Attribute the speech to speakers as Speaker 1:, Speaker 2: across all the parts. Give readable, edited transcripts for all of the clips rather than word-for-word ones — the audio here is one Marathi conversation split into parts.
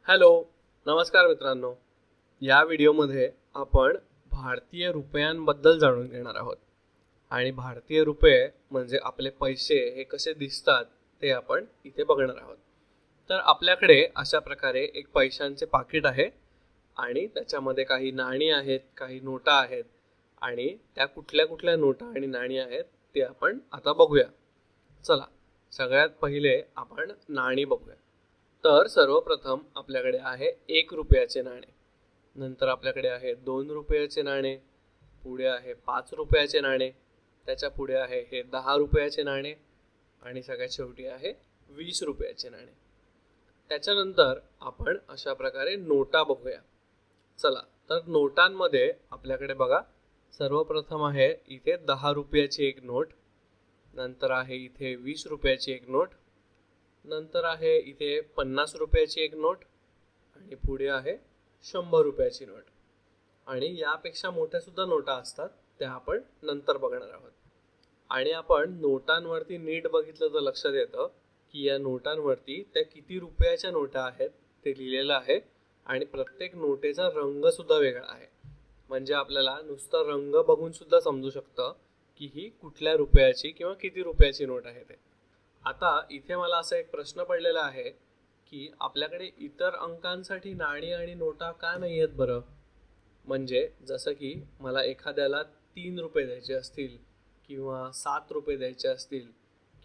Speaker 1: हॅलो, नमस्कार मित्रांनो. या व्हिडिओमध्ये आपण भारतीय रुपयांबद्दल जाणून घेणार आहोत. आणि भारतीय रुपये म्हणजे आपले पैसे हे कसे दिसतात ते आपण इथे बघणार आहोत. तर आपल्याकडे अशा प्रकारे एक पैशांचे पाकिट आहे आणि त्याच्यामध्ये काही नाणी आहेत, काही नोटा आहेत आणि त्या कुठल्या कुठल्या नोटा आणि नाणी आहेत ते आपण आता बघूया. चला, सगळ्यात पहिले आपण नाणी बघूया. तर सर्वप्रथम आपल्याकडे आहे 1 रुपयाचे नाणे, नंतर आपल्याकडे आहे 2 रुपयाचे नाणे, पुढे आहे 5 रुपयाचे नाणे, त्याच्या पुढे आहे हे 10 रुपयाचे नाणे आणि सगळ्यात शेवटी आहे 20 रुपयाचे नाणे. त्याच्यानंतर आपण अशा प्रकारे नोटा बघूया. चला, तर नोटांमध्ये आपल्याकडे बघा, सर्वप्रथम आहे इथे 10 रुपयाची एक नोट, नंतर आहे इथे 20 रुपयाची एक नोट, नंतर आहे इथे 50 रुपयाची एक नोट आणि पुढे आहे 100 रुपयाची नोट. आणि यापेक्षा मोठ्या सुद्धा नोटा असतात, त्या आपण नंतर बघणार आहोत. आणि आपण नोटांवरती नीट बघितलं तर लक्षात येतं की या नोटांवरती त्या किती रुपयाच्या नोटा आहेत ते लिहिलेलं आहे आणि प्रत्येक नोटेचा रंग सुद्धा वेगळा आहे. म्हणजे आपल्याला नुसतं रंग बघून सुद्धा समजू शकतं की ही कुठल्या रुपयाची किंवा किती रुपयाची नोट आहे ते. आता इथे मला असा एक प्रश्न पडलेला आहे की आपल्याकडे इतर अंकांसाठी नाणी आणि नोटा का नाही आहेत बरं? म्हणजे जसं की मला एखाद्याला 3 रुपये द्यायचे असतील किंवा 7 रुपये द्यायचे असतील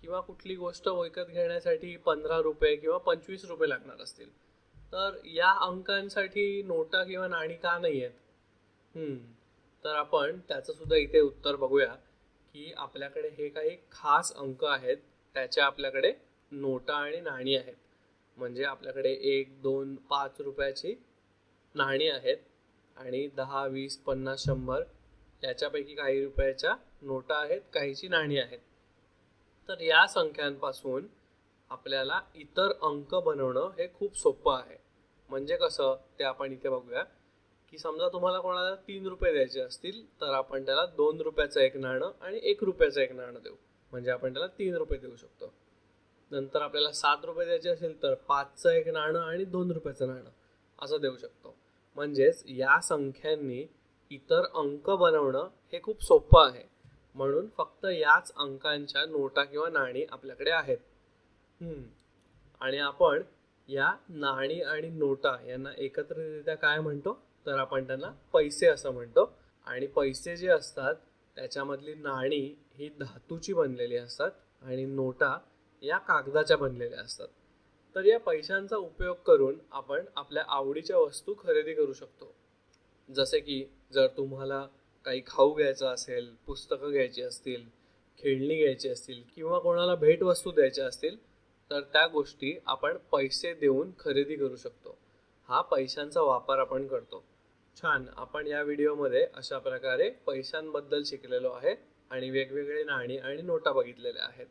Speaker 1: किंवा कुठली गोष्ट विकत घेण्यासाठी 15 रुपये किंवा 25 रुपये लागणार असतील, तर या अंकांसाठी नोटा किंवा नाणी का नाही आहेत? तर आपण त्याचं सुद्धा इथे उत्तर बघूया की आपल्याकडे हे काही खास अंक आहेत, त्याच्या आपल्याकडे नोटा आणि नाणी आहेत. म्हणजे आपल्याकडे 1, 2, 5 रुपयाची नाणी आहेत आणि 10, 20, 50, 100 याच्यापैकी काही रुपयाच्या नोटा आहेत, काहीची नाणी आहेत. तर या संख्यांपासून आपल्याला इतर अंक बनवणं हे खूप सोपं आहे. म्हणजे कसं ते आपण इथे बघूया की समजा तुम्हाला कोणाला 3 रुपये द्यायचे असतील तर आपण त्याला 2 रुपयाचं एक नाणं आणि 1 रुपयाचं एक नाणं देऊ, म्हणजे आपण त्याला 3 रुपये देऊ शकतो. नंतर आपल्याला 7 रुपये द्यायचे असेल तर 5चं एक नाणं आणि 2 रुपयाचं नाणं असं देऊ शकतो. म्हणजेच या संख्यांनी इतर अंक बनवणं हे खूप सोपं आहे. म्हणून फक्त याच अंकांच्या नोटा किंवा नाणी आपल्याकडे आहेत. आणि आपण या नाणी आणि नोटा यांना एकत्रितरित्या काय म्हणतो, तर आपण त्यांना पैसे असं म्हणतो. आणि पैसे जे असतात त्याच्यामधली नाणी ही धातूची बनलेली असतात आणि नोटा या कागदाच्या बनलेल्या असतात. तर या पैशांचा उपयोग करून आपण आपल्या आवडीच्या वस्तू खरेदी करू शकतो. जसे की जर तुम्हाला काही खाऊ घ्यायचं असेल, पुस्तकं घ्यायची असतील, खेळणी घ्यायची असतील किंवा कोणाला भेटवस्तू द्यायच्या असतील, तर त्या गोष्टी आपण पैसे देऊन खरेदी करू शकतो. हा पैशांचा वापर आपण करतो. छान, आपण या व्हिडिओमध्ये अशा प्रकारे पैशांबद्दल शिकलेलो आहे आणि वेगवेगळे नाणी आणि नोटा बघितलेल्या आहेत.